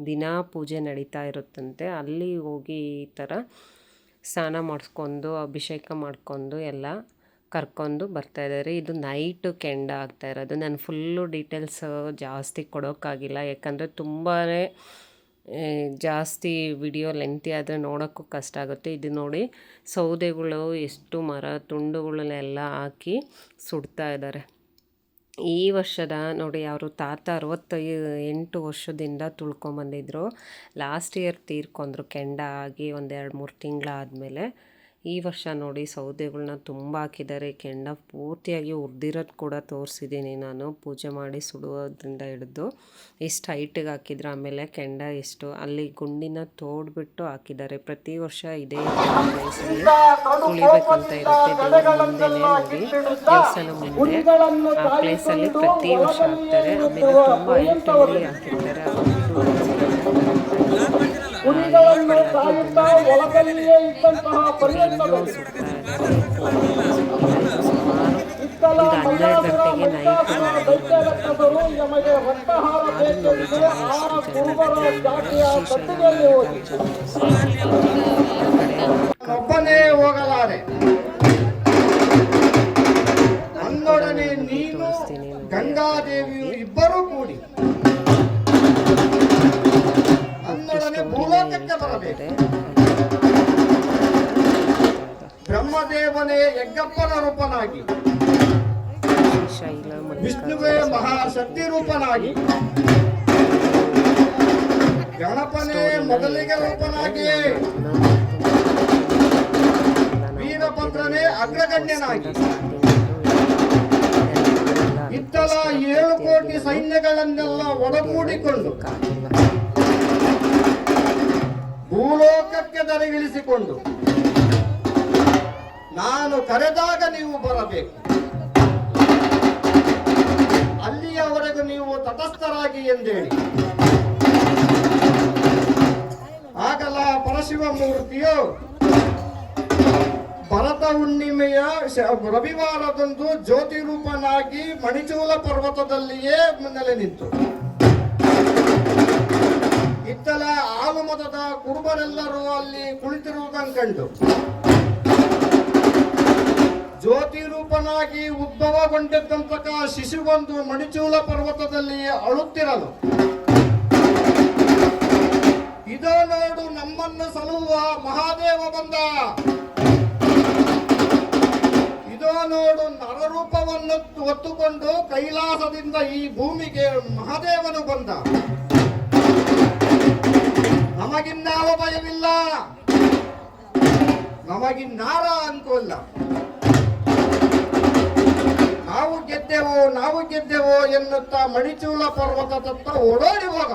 ದಿನ ಪೂಜೆ ನಡೀತಾ ಇರುತ್ತಂತೆ. ಅಲ್ಲಿ ಹೋಗಿ ಈ ಥರ ಸ್ನಾನ ಮಾಡಿಸ್ಕೊಂಡು ಅಭಿಷೇಕ ಮಾಡಿಕೊಂಡು ಎಲ್ಲ ಕರ್ಕೊಂಡು ಬರ್ತಾಯಿದ್ದಾರೆ. ಇದು ನೈಟು ಕೆಂಡ ಆಗ್ತಾ ಇರೋದು. ನಾನು ಫುಲ್ಲು ಡೀಟೇಲ್ಸ್ ಜಾಸ್ತಿ ಕೊಡೋಕ್ಕಾಗಿಲ್ಲ, ಯಾಕಂದರೆ ತುಂಬಾ ಜಾಸ್ತಿ ವಿಡಿಯೋ ಲೆಂತಿ ಆದರೆ ನೋಡೋಕ್ಕೂ ಕಷ್ಟ ಆಗುತ್ತೆ. ಇದು ನೋಡಿ, ಸೌದೆಗಳು ಎಷ್ಟು ಮರ ತುಂಡುಗಳನ್ನೆಲ್ಲ ಹಾಕಿ ಸುಡ್ತಾ ಇದ್ದಾರೆ. ಈ ವರ್ಷದ ನೋಡಿ, ಅವರು ತಾತ 68 ವರ್ಷದಿಂದ ತುಳ್ಕೊಂಬಂದಿದ್ರು. ಲಾಸ್ಟ್ ಇಯರ್ ತೀರ್ಕೊಂಡ್ರು ಕೆಂಡ ಆಗಿ 1-2-3 ತಿಂಗಳಾದಮೇಲೆ. ಈ ವರ್ಷ ನೋಡಿ ಸೌದೆಗಳನ್ನ ತುಂಬ ಹಾಕಿದ್ದಾರೆ. ಕೆಂಡ ಪೂರ್ತಿಯಾಗಿ ಹುರಿದಿರೋದು ಕೂಡ ತೋರಿಸಿದ್ದೀನಿ ನಾನು, ಪೂಜೆ ಮಾಡಿ ಸುಡುವುದರಿಂದ ಹಿಡಿದು ಎಷ್ಟು ಹೈಟಿಗೆ ಹಾಕಿದ್ರು. ಆಮೇಲೆ ಕೆಂಡ ಎಷ್ಟು ಅಲ್ಲಿ ಗುಂಡಿನ ತೋಡ್ಬಿಟ್ಟು ಹಾಕಿದ್ದಾರೆ. ಪ್ರತಿ ವರ್ಷ ಇದೇ ಪ್ಲೇಸಲ್ಲಿ ತುಳಿಬೇಕಂತ ಇರುತ್ತೆ. ದೇವರ ಮುಂದೆನೇ ನೋಡಿ, ದೇವಸ್ಥಾನ ಮುಂದೆ ಆ ಪ್ಲೇಸಲ್ಲಿ ಪ್ರತಿ ವರ್ಷ ಹಾಕ್ತಾರೆ. ಆಮೇಲೆ ತುಂಬ ಹೈಟಲ್ಲಿ ಹಾಕಿರ್ತಾರೆ. ಸುಮಾರು 12 ಗಂಟೆಗೆ ನೈಟ್
ಒಬ್ಬನೇ ಹೋಗಲಾರೆ, ನನ್ನೊಡನೆ ನೀನು ಗಂಗಾದೇವಿಯು ಇಬ್ಬರೂ ಕೂಡಿ ನನ್ನೊಡನೆ ಭೂಲೋಕಕ್ಕೆ ಬರಬೇಕು. ಬ್ರಹ್ಮದೇವನೇ ಯಜ್ಞಪ್ಪನ ರೂಪನಾಗಿ, ವಿಷ್ಣುವೇ ಮಹಾಶಕ್ತಿ ರೂಪನಾಗಿ, ಗಣಪನೇ ಮೊದಲಿಗೆ ರೂಪನಾಗಿ, ವೀರಭದ್ರನೇ ಅಗ್ರಗಣ್ಯನಾಗಿ, ಇತ್ತಲ 7 ಕೋಟಿ ಸೈನ್ಯಗಳನ್ನೆಲ್ಲ ಒಡಗೂಡಿಕೊಂಡು ಭೂಲೋಕಕ್ಕೆ ದರಿಗಿಳಿಸಿಕೊಂಡು ನಾನು ಕರೆದಾಗ ನೀವು ಬರಬೇಕು. ಅಲ್ಲಿಯವರೆಗೂ ನೀವು ತಟಸ್ಥರಾಗಿ ಎಂದೇಳಿ. ಆಗಲ ಪರಶಿವ ಮೂರ್ತಿಯು ಭರತ ಹುಣ್ಣಿಮೆಯ ರವಿವಾರದಂದು ಜ್ಯೋತಿ ರೂಪನಾಗಿ ಮಣಿಚೂಲ ಪರ್ವತದಲ್ಲಿಯೇ ನೆಲೆ ನಿಂತು, ಇತ್ತಲ ಆಲುಮತದ ಕುರುಬರೆಲ್ಲರೂ ಅಲ್ಲಿ ಕುಳಿತಿರುವುದನ್ನು ಕಂಡು ಜ್ಯೋತಿ ರೂಪನಾಗಿ ಉದ್ಭವಗೊಂಡಿದ್ದಂತಹ ಶಿಶುವೊಂದು ಮಣಿಚೂಲ ಪರ್ವತದಲ್ಲಿ ಅಳುತ್ತಿರಲು, ಇದೋ ನೋಡು ನಮ್ಮನ್ನು ಸಲುಹುವ ಮಹಾದೇವ ಬಂದ, ಇದೋ ನೋಡು ನರರೂಪವನ್ನು ಹೊತ್ತುಕೊಂಡು ಕೈಲಾಸದಿಂದ ಈ ಭೂಮಿಗೆ ಮಹಾದೇವನು ಬಂದ, ನಮಗಿನ್ನಾವ ಭಯವಿಲ್ಲ, ನಮಗಿನ್ನಾರ ಅನ್ಕೋಲ್ಲ, ನಾವು ಗೆದ್ದೆವು ಎನ್ನುತ್ತಾ ಮಣಿಚೂಲ ಪರ್ವತದತ್ತ ಓಡೋಡಿ ಹೋಗ.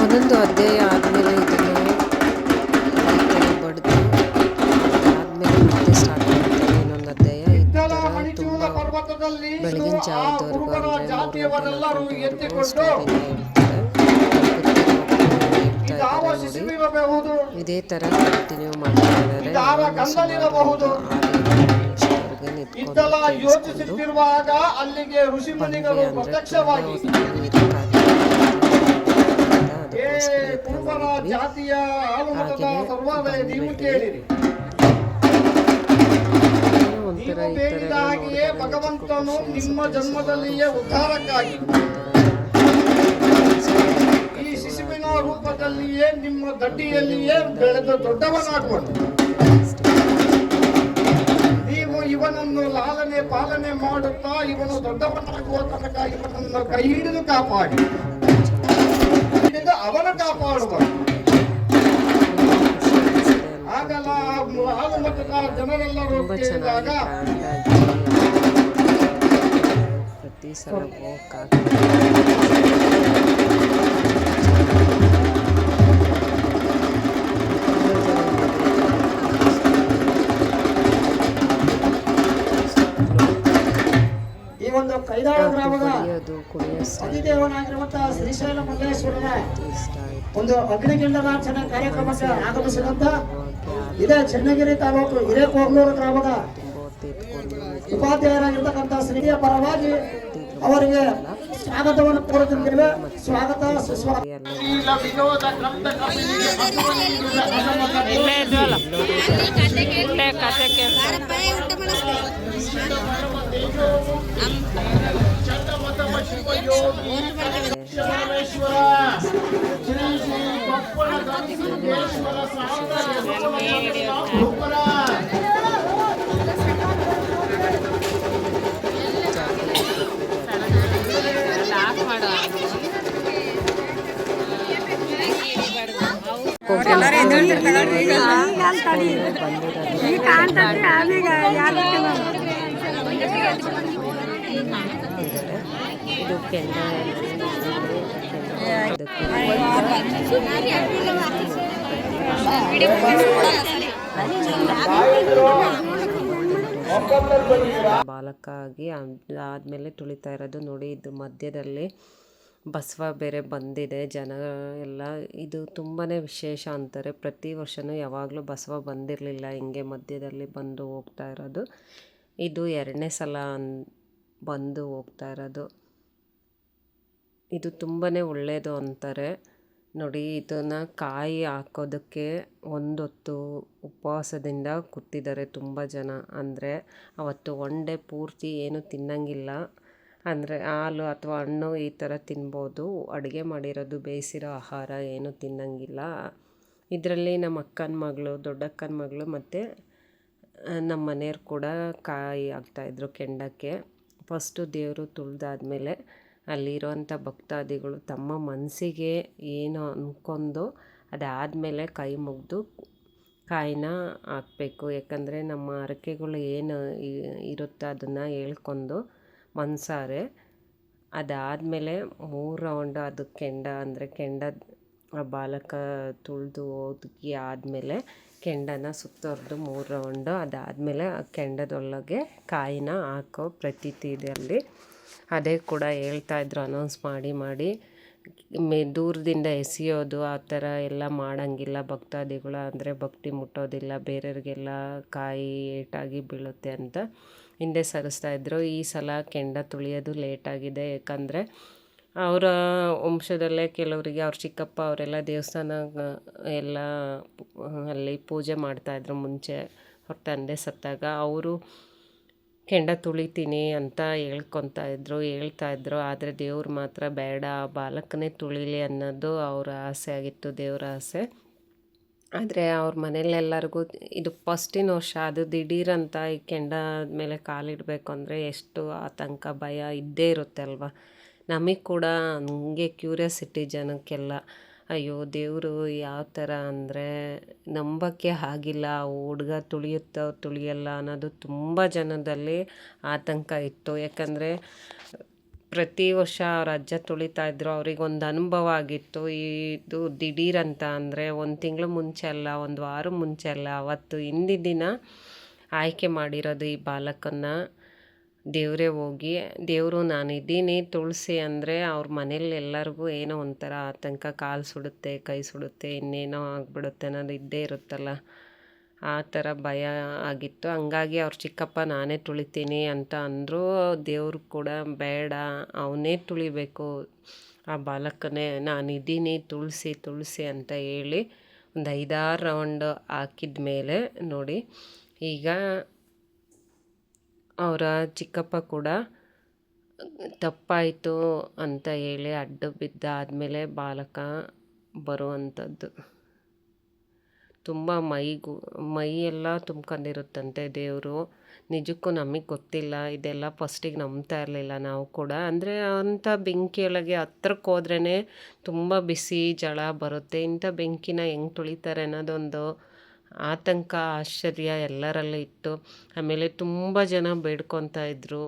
ಒಂದೊಂದು ಅಧ್ಯಾಯ ಆದಮೇಲೆ ಇದನ್ನು ಬಡಿದು ಆದಮೇಲೆ ಮತ್ತೆ ಸ್ಟಾರ್ಟ್ ಮಾಡ್ತಾರೆ ಇನ್ನೊಂದು ಅಧ್ಯಾಯ. ಈ ಥರ ತುಂಬ ಬೆಳಗಿನ ಜಾವದವರೆಗೂ ಅಂದರೆ ಸ್ಟೋರಿನ ಹೇಳ್ತಾರೆ. ಇದೇ ಥರ ಕಂಟಿನ್ಯೂ ಮಾಡ್ತಿದ್ದಾರೆ.
ಯೋಚಿಸುತ್ತಿರುವಾಗ ಅಲ್ಲಿಗೆ ಋಷಿಮುನಿಗಳು ಪ್ರತ್ಯಕ್ಷವಾಗಿ ಕುರುಬರ ಜಾತಿಯ ಆಲುಮತದ ಸರ್ವಾಲಯ ನೀವು ಕೇಳಿರಿ, ನೀವು ಬೇಡಿದ ಹಾಗೆಯೇ ಭಗವಂತನು ನಿಮ್ಮ ಜನ್ಮದಲ್ಲಿಯೇ ಉದ್ಧಾರಕ್ಕಾಗಿ ಈ ಶಿಶುವಿನ ರೂಪದಲ್ಲಿಯೇ ನಿಮ್ಮ ದಡ್ಡಿಯಲ್ಲಿಯೇ ಬೆಳೆದು ದೊಡ್ಡವನಾಗುವನು. ನೀವು ಇವನನ್ನು ಲಾಲನೆ ಪಾಲನೆ ಮಾಡುತ್ತಾ ಇವನು ದೊಡ್ಡವನಾಗುವ ತನಕ ಇವನನ್ನು ಕೈ ಹಿಡಿದು ಕಾಪಾಡಿ, ಅವನ ಕಾಪಾಡುವ. ಆಗಲ ಆಲುಮತದ ಜನರೆಲ್ಲರೂ ಕೇಳಿದಾಗ
ಪ್ರತಿ ಸಲ
ಐದಾಳು ಗ್ರಾಮದ
ಕುಡಿಯೋದು
ಅಧಿದೇವನಾಗಿರುವಂತಹ ಶ್ರೀಶೈಲ ಮಲ್ಲೇಶ್ವರನ
ಇಷ್ಟ ಆಯಿತು.
ಒಂದು ಅಗ್ನಿಗಿಂಡಲಾರ್ಚನೆ ಕಾರ್ಯಕ್ರಮಕ್ಕೆ ಆಗಮಿಸಿದಂತ ಇದೇ ಚನ್ನಗಿರಿ ತಾಲೂಕು ಹಿರೇಕೋಗ್ಲೂರು ಗ್ರಾಮದ ಉಪಾಧ್ಯಾಯರಾಗಿರ್ತಕ್ಕಂಥ ಶ್ರೀಯ ಪರವಾಗಿ ಅವರಿಗೆ ಸ್ವಾಗತವನ್ನು ಕೋರುತ್ತಿದ್ದೇವೆ. ಸ್ವಾಗತ ಸುಸ್ವಾಗತ.
ಇದು ಕೆಂಡ ಬಾಲಕ ಆಗಿ ಆದಮೇಲೆ ತುಳಿತಾ ಇರೋದು ನೋಡಿ. ಇದು ಮಧ್ಯದಲ್ಲಿ ಬಸವ ಬೇರೆ ಬಂದಿದೆ. ಜನ ಎಲ್ಲ ಇದು ತುಂಬಾ ವಿಶೇಷ ಅಂತಾರೆ. ಪ್ರತಿ ವರ್ಷವೂ ಯಾವಾಗಲೂ ಬಸವ ಬಂದಿರಲಿಲ್ಲ ಹಿಂಗೆ ಮಧ್ಯದಲ್ಲಿ ಬಂದು ಹೋಗ್ತಾ ಇರೋದು. ಇದು 2ನೇ ಸಲ ಬಂದು ಹೋಗ್ತಾ ಇರೋದು. ಇದು ತುಂಬಾ ಒಳ್ಳೆಯದು ಅಂತಾರೆ ನೋಡಿ. ಇದನ್ನು ಕಾಯಿ ಹಾಕೋದಕ್ಕೆ ಒಂದೊತ್ತು ಉಪವಾಸದಿಂದ ಕೂತಿದ್ದಾರೆ ತುಂಬ ಜನ. ಅಂದರೆ ಅವತ್ತು ಒನ್ ಡೇ ಪೂರ್ತಿ ಏನು ತಿನ್ನಂಗಿಲ್ಲ. ಅಂದರೆ ಹಾಲು ಅಥವಾ ಹಣ್ಣು ಈ ಥರ ತಿನ್ಬೋದು. ಅಡುಗೆ ಮಾಡಿರೋದು ಬೇಯಿಸಿರೋ ಆಹಾರ ಏನು ತಿನ್ನಂಗಿಲ್ಲ. ಇದರಲ್ಲಿ ನಮ್ಮ ಅಕ್ಕನ ಮಗಳು, ದೊಡ್ಡಕ್ಕನ ಮಗಳು ಮತ್ತು ನಮ್ಮ ಮನೆಯವ್ರು ಕೂಡ ಕಾಯಿ ಹಾಕ್ತಾಯಿದ್ರು ಕೆಂಡಕ್ಕೆ. ಫಸ್ಟು ದೇವರು ತುಳಿದಾದ್ಮೇಲೆ ಅಲ್ಲಿರೋಂಥ ಭಕ್ತಾದಿಗಳು ತಮ್ಮ ಮನಸ್ಸಿಗೆ ಏನು ಅಂದ್ಕೊಂಡು ಅದಾದಮೇಲೆ ಕೈ ಮುಗಿದು ಕಾಯಿನ ಹಾಕಬೇಕು. ಯಾಕಂದರೆ ನಮ್ಮ ಹರಕೆಗಳು ಏನು ಇರುತ್ತೆ ಅದನ್ನು ಹೇಳ್ಕೊಂಡು ಮನಸಾರೆ ಅದಾದಮೇಲೆ 3 ರೌಂಡು ಅದು ಕೆಂಡ ಅಂದರೆ ಕೆಂಡ ಬಾಲಕ ತುಳಿದು ಒದಗಿ ಆದಮೇಲೆ ಕೆಂಡನ ಸುತ್ತೋರ್ದು 3 ರೌಂಡು. ಅದಾದಮೇಲೆ ಆ ಕೆಂಡದೊಳಗೆ ಕಾಯಿನ ಹಾಕೋ ಪ್ರತೀತಿ ಇದೆ ಅಲ್ಲಿ. ಅದೇ ಕೂಡ ಹೇಳ್ತಾಯಿದ್ರು ಅನೌನ್ಸ್ ಮಾಡಿ ದೂರದಿಂದ ಎಸೆಯೋದು ಆ ಥರ ಎಲ್ಲ ಮಾಡೋಂಗಿಲ್ಲ ಭಕ್ತಾದಿಗಳು. ಅಂದರೆ ಭಕ್ತಿ ಮುಟ್ಟೋದಿಲ್ಲ, ಬೇರೆಯವ್ರಿಗೆಲ್ಲ ಕಾಯಿ ಏಟಾಗಿ ಬೀಳುತ್ತೆ ಅಂತ ಹಿಂದೆ ಸರಿಸ್ತಾಯಿದ್ರು. ಈ ಸಲ ಕೆಂಡ ತುಳಿಯೋದು ಲೇಟಾಗಿದೆ. ಯಾಕಂದರೆ ಅವರ ವಂಶದಲ್ಲೇ ಕೆಲವರಿಗೆ ಅವ್ರ ಚಿಕ್ಕಪ್ಪ ಅವರೆಲ್ಲ ದೇವಸ್ಥಾನ ಎಲ್ಲ ಅಲ್ಲಿ ಪೂಜೆ ಮಾಡ್ತಾಯಿದ್ರು ಮುಂಚೆ. ಅವ್ರ ತಂದೆ ಸತ್ತಾಗ ಅವರು ಕೆಂಡ ತುಳಿತೀನಿ ಅಂತ ಹೇಳ್ತಾಯಿದ್ರು. ಆದರೆ ದೇವ್ರು ಮಾತ್ರ ಬೇಡ, ಬಾಲಕನೇ ತುಳಿಲಿ ಅನ್ನೋದು ಅವರ ಆಸೆ ಆಗಿತ್ತು, ದೇವರ ಆಸೆ. ಆದರೆ ಅವ್ರ ಮನೇಲೆಲ್ಲರಿಗೂ ಇದು ಫಸ್ಟಿನ ವರ್ಷ, ಅದು ದಿಢೀರಂತ ಈ ಕೆಂಡ ಮೇಲೆ ಕಾಲಿಡಬೇಕು ಅಂದರೆ ಎಷ್ಟು ಆತಂಕ ಭಯ ಇದ್ದೇ ಇರುತ್ತೆ ಅಲ್ವ. ನಮಗೆ ಕೂಡ ಹಂಗೆ ಕ್ಯೂರಿಯಾಸಿಟಿ ಜನಕ್ಕೆಲ್ಲ. ಅಯ್ಯೋ ದೇವರು ಯಾವ ಥರ ಅಂದರೆ ನಂಬಕ್ಕೆ ಆಗಿಲ್ಲ, ಹುಡುಗ ತುಳಿಯುತ್ತೋ ತುಳಿಯಲ್ಲ ಅನ್ನೋದು ತುಂಬ ಜನದಲ್ಲಿ ಆತಂಕ ಇತ್ತು. ಯಾಕಂದರೆ ಪ್ರತಿ ವರ್ಷ ಅವ್ರ ಅಜ್ಜ ತುಳಿತಾಯಿದ್ರು, ಅವ್ರಿಗೊಂದು ಅನುಭವ ಆಗಿತ್ತು. ಇದು ದಿಢೀರಂತ ಅಂದರೆ 1 ತಿಂಗಳು ಮುಂಚೆ ಅಲ್ಲ, 1 ವಾರ ಮುಂಚೆ ಅಲ್ಲ, ಅವತ್ತು ಹಿಂದಿನ ದಿನ ಆಯ್ಕೆ ಮಾಡಿರೋದು ಈ ಬಾಲಕನ್ನ. ದೇವರೇ ಹೋಗಿ ದೇವರು ನಾನಿದ್ದೀನಿ ತುಳಸಿ ಅಂದರೆ ಅವ್ರ ಮನೇಲಿ ಎಲ್ಲರಿಗೂ ಏನೋ ಒಂಥರ ಆತಂಕ, ಕಾಲು ಸುಡುತ್ತೆ, ಕೈ ಸುಡುತ್ತೆ, ಇನ್ನೇನೋ ಆಗಿಬಿಡುತ್ತೆ ಅನ್ನೋದು ಇದ್ದೇ ಇರುತ್ತಲ್ಲ, ಆ ಥರ ಭಯ ಆಗಿತ್ತು. ಹಂಗಾಗಿ ಅವ್ರ ಚಿಕ್ಕಪ್ಪ ನಾನೇ ತುಳಿತೀನಿ ಅಂತ ಅಂದರು. ದೇವರು ಕೂಡ ಬೇಡ, ಅವನೇ ತುಳಿಬೇಕು ಆ ಬಾಲಕನೇ, ನಾನಿದ್ದೀನಿ ತುಳಸಿ ಅಂತ ಹೇಳಿ ಒಂದು 5-6 ರೌಂಡ್ ಹಾಕಿದ ಮೇಲೆ ನೋಡಿ ಈಗ ಅವರ ಚಿಕ್ಕಪ್ಪ ಕೂಡ ತಪ್ಪಾಯಿತು ಅಂತ ಹೇಳಿ ಅಡ್ಡ ಬಿದ್ದಾದಮೇಲೆ ಬಾಲಕ ಬರುವಂಥದ್ದು. ತುಂಬ ಮೈಯೆಲ್ಲ ತುಂಬ್ಕೊಂಡಿರುತ್ತಂತೆ ದೇವರು. ನಿಜಕ್ಕೂ ನಮಗೆ ಗೊತ್ತಿಲ್ಲ, ಇದೆಲ್ಲ ಫಸ್ಟಿಗೆ ನಂಬ್ತಾ ಇರಲಿಲ್ಲ ನಾವು ಕೂಡ. ಅಂದರೆ ಅಂಥ ಬೆಂಕಿಯೊಳಗೆ ಹತ್ರಕ್ಕೆ ಹೋದ್ರೇ ತುಂಬ ಬಿಸಿ ಜಳ ಬರುತ್ತೆ. ಇಂಥ ಬೆಂಕಿನ ಹೆಂಗೆ ತುಳಿತಾರೆ ಅನ್ನೋದೊಂದು ಆತಂಕ, ಆಶ್ಚರ್ಯ ಎಲ್ಲರಲ್ಲೂ ಇತ್ತು. ಆಮೇಲೆ ತುಂಬ ಜನ ಬೇಡ್ಕೊತಾ ಇದ್ದರು.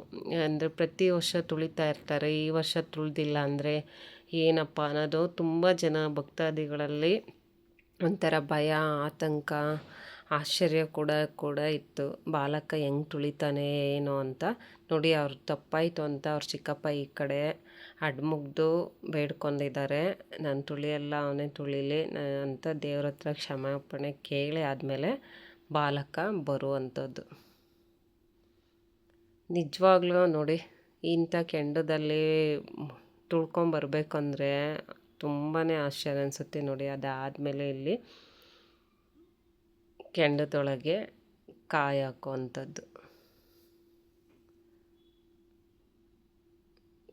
ಅಂದರೆ ಪ್ರತಿ ವರ್ಷ ತುಳಿತಾ ಇರ್ತಾರೆ, ಈ ವರ್ಷ ತುಳಿದಿಲ್ಲ ಅಂದರೆ ಏನಪ್ಪ ಅನ್ನೋದು ತುಂಬ ಜನ ಭಕ್ತಾದಿಗಳಲ್ಲಿ ಒಂಥರ ಭಯ, ಆತಂಕ ಆಶ್ಚರ್ಯ ಕೂಡ ಇತ್ತು, ಬಾಲಕ ಹೆಂಗೆ ತುಳಿತಾನೆ ಏನೋ ಅಂತ. ನೋಡಿ ಅವ್ರು ತಪ್ಪಾಯಿತು ಅಂತ ಅವ್ರ ಚಿಕ್ಕಪ್ಪ ಈ ಕಡೆ ಅಡ್ಮುಗ್ದು ಬೇಡ್ಕೊಂಡಿದ್ದಾರೆ, ನಾನು ತುಳಿಯಲ್ಲ ಅವನೇ ತುಳಿಲಿ ಅಂತ ದೇವ್ರ ಹತ್ರ ಕ್ಷಮಾಪಣೆ ಕೇಳಿ ಆದಮೇಲೆ ಬಾಲಕ ಬರುವಂಥದ್ದು. ನಿಜವಾಗ್ಲೂ ನೋಡಿ, ಇಂಥ ಕೆಂಡದಲ್ಲಿ ತುಳ್ಕೊಂಬರ್ಬೇಕಂದ್ರೆ ತುಂಬಾ ಆಶ್ಚರ್ಯ ಅನಿಸುತ್ತೆ. ನೋಡಿ ಅದಾದಮೇಲೆ ಇಲ್ಲಿ ಕೆಂಡದೊಳಗೆ ಕಾಯಿ ಹಾಕುವಂಥದ್ದು,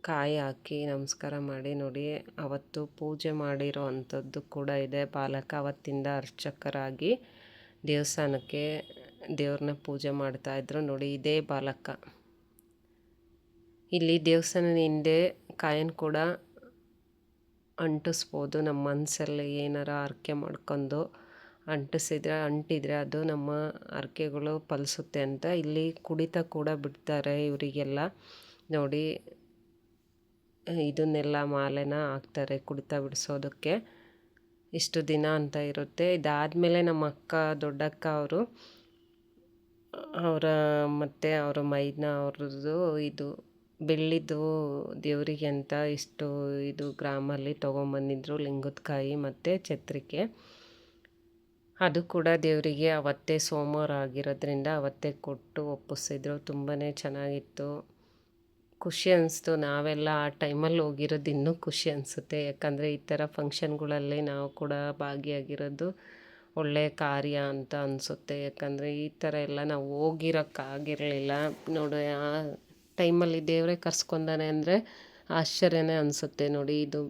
ಕಾಯಿ ಹಾಕಿ ನಮಸ್ಕಾರ ಮಾಡಿ. ನೋಡಿ ಅವತ್ತು ಪೂಜೆ ಮಾಡಿರೋ ಅಂಥದ್ದು ಕೂಡ ಇದೆ. ಬಾಲಕ ಅವತ್ತಿಂದ ಅರ್ಚಕರಾಗಿ ದೇವಸ್ಥಾನಕ್ಕೆ ದೇವ್ರನ್ನ ಪೂಜೆ ಮಾಡ್ತಾಯಿದ್ರು. ನೋಡಿ ಇದೇ ಬಾಲಕ. ಇಲ್ಲಿ ದೇವಸ್ಥಾನದ ಹಿಂದೆ ಕಾಯನ್ನು ಕೂಡ ಅಂಟಿಸ್ಬೋದು. ನಮ್ಮ ಮನಸ್ಸಲ್ಲಿ ಏನಾರ ಹರಕೆ ಮಾಡ್ಕೊಂಡು ಅಂಟಿದ್ರೆ ಅದು ನಮ್ಮ ಹರಕೆಗಳು ಫಲಿಸುತ್ತೆ ಅಂತ. ಇಲ್ಲಿ ಕುಡಿತ ಕೂಡ ಬಿಡ್ತಾರೆ ಇವರಿಗೆಲ್ಲ. ನೋಡಿ ಇದನ್ನೆಲ್ಲ ಮಾಲೆನ ಹಾಕ್ತಾರೆ ಕುಡಿತ ಬಿಡಿಸೋದಕ್ಕೆ. ಇಷ್ಟು ದಿನ ಅಂತ ಇರುತ್ತೆ. ಇದಾದಮೇಲೆ ನಮ್ಮ ಅಕ್ಕ, ದೊಡ್ಡಕ್ಕ ಅವರು ಮತ್ತು ಅವರ ಮೈದನ ಅವ್ರದ್ದು ಇದು ಬೆಳ್ಳಿದು ದೇವರಿಗೆ ಅಂತ ಇಷ್ಟು ಇದು ಗ್ರಾಮಲ್ಲಿ ತೊಗೊಂಬಂದಿದ್ರು, ಲಿಂಗದ ಕಾಯಿ ಮತ್ತು ಛತ್ರಿಕೆ. ಅದು ಕೂಡ ದೇವರಿಗೆ ಅವತ್ತೇ ಸೋಮವಾರ ಆಗಿರೋದ್ರಿಂದ ಅವತ್ತೇ ಕೊಟ್ಟು ಒಪ್ಪಿಸಿದ್ರು. ತುಂಬಾ ಚೆನ್ನಾಗಿತ್ತು, ಖುಷಿ ಅನಿಸ್ತು. ನಾವೆಲ್ಲ ಆ ಟೈಮಲ್ಲಿ ಹೋಗಿರೋದು ಇನ್ನೂ ಖುಷಿ ಅನಿಸುತ್ತೆ. ಯಾಕಂದರೆ ಈ ಥರ ಫಂಕ್ಷನ್ಗಳಲ್ಲಿ ನಾವು ಕೂಡ ಭಾಗಿಯಾಗಿರೋದು ಒಳ್ಳೆಯ ಕಾರ್ಯ ಅಂತ ಅನಿಸುತ್ತೆ. ಯಾಕಂದರೆ ಈ ಥರ ಎಲ್ಲ ನಾವು ಹೋಗಿರೋಕ್ಕಾಗಿರಲಿಲ್ಲ. ನೋಡಿ ಆ ಟೈಮಲ್ಲಿ ದೇವರೇ ಕರ್ಸ್ಕೊಂಡಾನೆ ಅಂದರೆ ಆಶ್ಚರ್ಯನೇ ಅನಿಸುತ್ತೆ. ನೋಡಿ ಇದು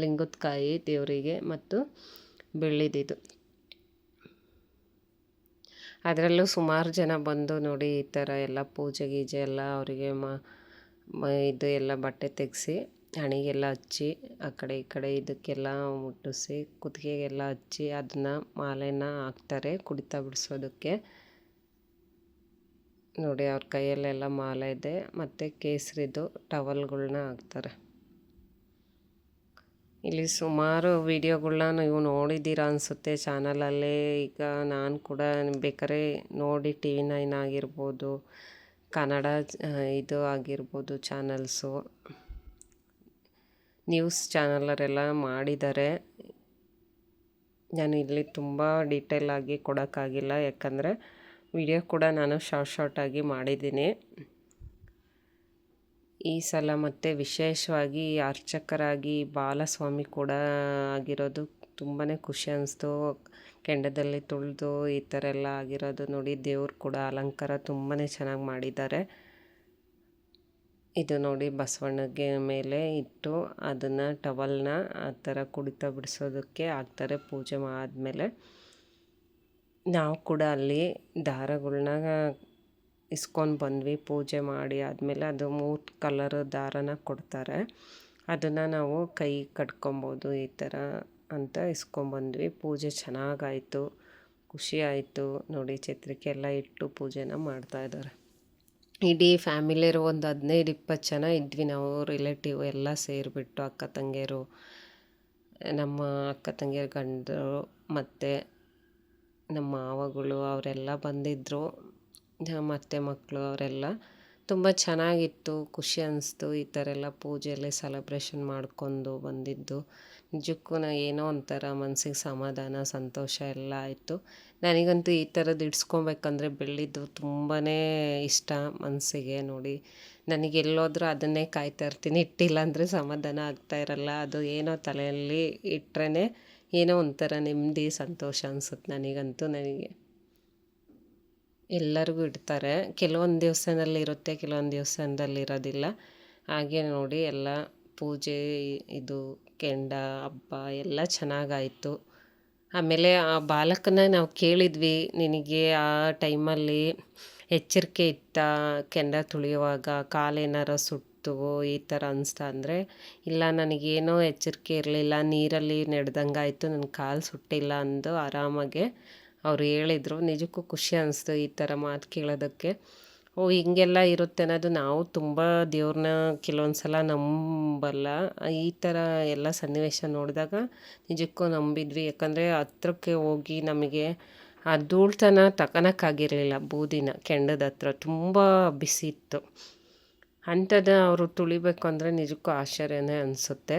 ಲಿಂಗದ ಕಾಯಿ ದೇವರಿಗೆ ಮತ್ತು ಬೆಳ್ಳಿದಿದು. ಅದರಲ್ಲೂ ಸುಮಾರು ಜನ ಬಂದು ನೋಡಿ ಈ ಥರ ಎಲ್ಲ ಪೂಜೆ ಗೀಜೆ ಎಲ್ಲ ಅವರಿಗೆ ಇದು ಎಲ್ಲ ಬಟ್ಟೆ ತೆಗೆಸಿ ಹಣೆಗೆಲ್ಲ ಹಚ್ಚಿ ಆ ಕಡೆ ಈ ಕಡೆ ಇದಕ್ಕೆಲ್ಲ ಮುಟ್ಟಿಸಿ ಕುತ್ತಿಗೆಗೆಲ್ಲ ಹಚ್ಚಿ ಅದನ್ನ ಮಾಲೆನ ಹಾಕ್ತಾರೆ ಕುಡಿತ ಬಿಡಿಸೋದಕ್ಕೆ. ನೋಡಿ ಅವ್ರ ಕೈಯಲ್ಲೆಲ್ಲ ಮಾಲೆ ಇದೆ ಮತ್ತು ಕೇಸರಿದು ಟವಲ್ಗಳ್ನ ಹಾಕ್ತಾರೆ. ಇಲ್ಲಿ ಸುಮಾರು ವೀಡಿಯೋಗಳ್ನ ನೀವು ನೋಡಿದ್ದೀರ ಅನಿಸುತ್ತೆ ಚಾನಲಲ್ಲೇ. ಈಗ ನಾನು ಕೂಡ ಬೇಕಾದ್ರೆ ನೋಡಿ TV9 ಆಗಿರ್ಬೋದು, ಕನ್ನಡ ಇದು ಆಗಿರ್ಬೋದು ಚಾನಲ್ಸು, ನ್ಯೂಸ್ ಚಾನಲರೆಲ್ಲ ಮಾಡಿದ್ದಾರೆ. ನಾನು ಇಲ್ಲಿ ತುಂಬ ಡೀಟೇಲಾಗಿ ಕೊಡೋಕ್ಕಾಗಿಲ್ಲ, ಯಾಕಂದರೆ ವಿಡಿಯೋ ಕೂಡ ನಾನು ಶಾರ್ಟಾಗಿ ಮಾಡಿದ್ದೀನಿ. ಈ ಸಲ ಮತ್ತು ವಿಶೇಷವಾಗಿ ಅರ್ಚಕರಾಗಿ ಬಾಲಸ್ವಾಮಿ ಕೂಡ ಆಗಿರೋದು ತುಂಬಾ ಖುಷಿ ಅನಿಸ್ತು. ಕೆಂಡದಲ್ಲಿ ತುಳಿದು ಈ ಥರ ಎಲ್ಲ ಆಗಿರೋದು ನೋಡಿ. ದೇವ್ರು ಕೂಡ ಅಲಂಕಾರ ತುಂಬಾ ಚೆನ್ನಾಗಿ ಮಾಡಿದ್ದಾರೆ. ಇದು ನೋಡಿ ಬಸವಣ್ಣಗೆ ಮೇಲೆ ಇಟ್ಟು ಅದನ್ನು ಟವಲ್ನ ಆ ಥರ ಕುಡಿತ ಬಿಡಿಸೋದಕ್ಕೆ ಹಾಕ್ತಾರೆ ಪೂಜೆ ಆದಮೇಲೆ. ನಾವು ಕೂಡ ಅಲ್ಲಿ ದಾರಗಳ್ನ ಇಸ್ಕೊಂಡು ಬಂದ್ವಿ ಪೂಜೆ ಮಾಡಿ ಆದಮೇಲೆ. ಅದು 3 ಕಲರ್ ದಾರನ ಕೊಡ್ತಾರೆ, ಅದನ್ನು ನಾವು ಕೈ ಕಟ್ಕೊಬೋದು ಈ ಥರ ಅಂತ ಇಸ್ಕೊಂಬಂದ್ವಿ. ಪೂಜೆ ಚೆನ್ನಾಗಾಯಿತು, ಖುಷಿ ಆಯಿತು. ನೋಡಿ ಛತ್ರಿಕೆ ಎಲ್ಲ ಇಟ್ಟು ಪೂಜೆನ ಮಾಡ್ತಾಯಿದ್ದಾರೆ. ಇಡೀ ಫ್ಯಾಮಿಲಿಯರು ಒಂದು 15-20 ಜನ ಇದ್ವಿ ನಾವು, ರಿಲೇಟಿವ್ ಎಲ್ಲ ಸೇರಿಬಿಟ್ಟು. ಅಕ್ಕ ತಂಗಿಯರು, ನಮ್ಮ ಅಕ್ಕ ತಂಗಿಯರ ಗಂಡರು ಮತ್ತು ನಮ್ಮ ಮಾವಗಳು ಅವರೆಲ್ಲ ಬಂದಿದ್ದರು, ಮತ್ತು ಮಕ್ಕಳು ಅವರೆಲ್ಲ. ತುಂಬ ಚೆನ್ನಾಗಿತ್ತು, ಖುಷಿ ಅನಿಸ್ತು ಈ ಥರ ಎಲ್ಲ ಪೂಜೆಯಲ್ಲಿ ಸೆಲೆಬ್ರೇಷನ್ ಮಾಡ್ಕೊಂಡು ಬಂದಿದ್ದು. ನಿಜಕ್ಕೂ ಏನೋ ಒಂಥರ ಮನಸ್ಸಿಗೆ ಸಮಾಧಾನ, ಸಂತೋಷ ಎಲ್ಲ ಆಯಿತು. ನನಗಂತೂ ಈ ಥರದ್ದು ಇಡ್ಸ್ಕೊಬೇಕಂದ್ರೆ ಬೆಳ್ಳಿದ್ದು ತುಂಬಾ ಇಷ್ಟ ಮನಸ್ಸಿಗೆ. ನೋಡಿ ನನಗೆ ಎಲ್ಲೋದ್ರೂ ಅದನ್ನೇ ಕಾಯ್ತಾ ಇರ್ತೀನಿ, ಇಟ್ಟಿಲ್ಲ ಅಂದರೆ ಸಮಾಧಾನ ಆಗ್ತಾಯಿರಲ್ಲ. ಅದು ಏನೋ ತಲೆಯಲ್ಲಿ ಇಟ್ಟರೆ ಏನೋ ಒಂಥರ ನೆಮ್ಮದಿ, ಸಂತೋಷ ಅನಿಸುತ್ತೆ ನನಗಂತೂ. ನನಗೆ ಎಲ್ಲರಿಗೂ ಇಡ್ತಾರೆ, ಕೆಲವೊಂದು ದೇವಸ್ಥಾನದಲ್ಲಿ ಇರುತ್ತೆ, ಕೆಲವೊಂದು ದೇವಸ್ಥಾನದಲ್ಲಿ ಇರೋದಿಲ್ಲ. ಹಾಗೆ ನೋಡಿ ಎಲ್ಲ ಪೂಜೆ, ಇದು ಕೆಂಡ ಹಬ್ಬ ಎಲ್ಲ ಚೆನ್ನಾಗಾಯಿತು. ಆಮೇಲೆ ಆ ಬಾಲಕನ ನಾವು ಕೇಳಿದ್ವಿ, ನಿನಗೆ ಆ ಟೈಮಲ್ಲಿ ಎಚ್ಚರಿಕೆ ಇತ್ತಾ ಕೆಂಡ ತುಳಿಯುವಾಗ, ಕಾಲೇನಾರ ಸುಟ್ಟು ಈ ಥರ ಅನಿಸ್ತಾ ಅಂದರೆ, ಇಲ್ಲ ನನಗೇನೋ ಎಚ್ಚರಿಕೆ ಇರಲಿಲ್ಲ, ನೀರಲ್ಲಿ ನೆಡ್ದಂಗಾಯಿತು, ನನ್ನ ಕಾಲು ಸುಟ್ಟಿಲ್ಲ ಅಂದು ಆರಾಮಾಗೆ ಅವ್ರು ಹೇಳಿದರು. ನಿಜಕ್ಕೂ ಖುಷಿ ಅನಿಸ್ತು ಈ ಥರ ಮಾತು ಕೇಳೋದಕ್ಕೆ. ಹಿಂಗೆಲ್ಲ ಇರುತ್ತೆ ಅನ್ನೋದು ನಾವು ತುಂಬ ದೇವ್ರನ್ನ ಕೆಲವೊಂದು ಸಲ ನಂಬಲ್ಲ. ಈ ಥರ ಎಲ್ಲ ಸನ್ನಿವೇಶ ನೋಡಿದಾಗ ನಿಜಕ್ಕೂ ನಂಬಿದ್ವಿ. ಯಾಕಂದರೆ ಹತ್ರಕ್ಕೆ ಹೋಗಿ ನಮಗೆ ಆ ಧೂಳ್ತನ ತಗೊಳಕ್ಕಾಗಿರಲಿಲ್ಲ, ಬೂದಿನ ಕೆಂಡದ ಹತ್ರ ತುಂಬ ಬಿಸಿ ಇತ್ತು. ಅಂಥದ್ದು ಅವರು ತುಳಿಬೇಕು ಅಂದರೆ ನಿಜಕ್ಕೂ ಆಶ್ಚರ್ಯನೇ ಅನಿಸುತ್ತೆ.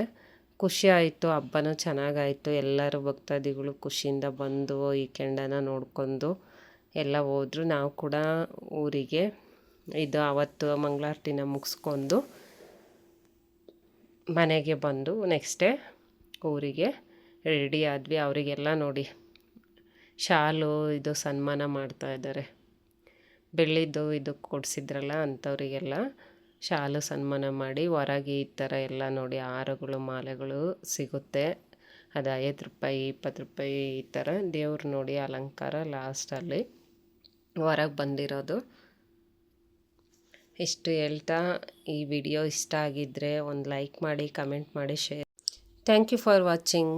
ಖುಷಿ ಆಯಿತು, ಹಬ್ಬನೂ ಚೆನ್ನಾಗಾಯಿತು. ಎಲ್ಲರೂ ಭಕ್ತಾದಿಗಳು ಖುಷಿಯಿಂದ ಬಂದು ಈ ಕೆಂಡನ ನೋಡ್ಕೊಂಡು ಎಲ್ಲ ಹೋದ್ರು. ನಾವು ಕೂಡ ಊರಿಗೆ ಇದು ಅವತ್ತು ಮಂಗಳಾರತಿನ ಮುಗಿಸ್ಕೊಂಡು ಮನೆಗೆ ಬಂದು ನೆಕ್ಸ್ಟ್ ಡೇ ಊರಿಗೆ ರೆಡಿ ಆದ್ವಿ. ಅವರಿಗೆಲ್ಲ ನೋಡಿ ಶಾಲು ಇದು ಸನ್ಮಾನ ಮಾಡ್ತಾಯಿದ್ದಾರೆ. ಬೆಳ್ಳಿದ್ದು ಇದು ಕೊಡಿಸಿದ್ರಲ್ಲ ಅಂಥವರಿಗೆಲ್ಲ ಶಾಲು ಸನ್ಮಾನ ಮಾಡಿ ಹೊರಗೆ ಈ ಥರ ಎಲ್ಲ ನೋಡಿ ಹಾರಗಳು ಮಾಲೆಗಳು ಸಿಗುತ್ತೆ. ಅದು 5 ರೂಪಾಯಿ 20 ರೂಪಾಯಿ ಈ ಥರ ದೇವ್ರು ನೋಡಿ ಅಲಂಕಾರ ಲಾಸ್ಟಲ್ಲಿ ಹೊರಗೆ ಬಂದಿರೋದು. ಇಷ್ಟು ಹೇಳ್ತಾ ಈ ವಿಡಿಯೋ ಇಷ್ಟ ಆಗಿದ್ದರೆ ಒಂದು ಲೈಕ್ ಮಾಡಿ, ಕಮೆಂಟ್ ಮಾಡಿ, share. Thank you for watching.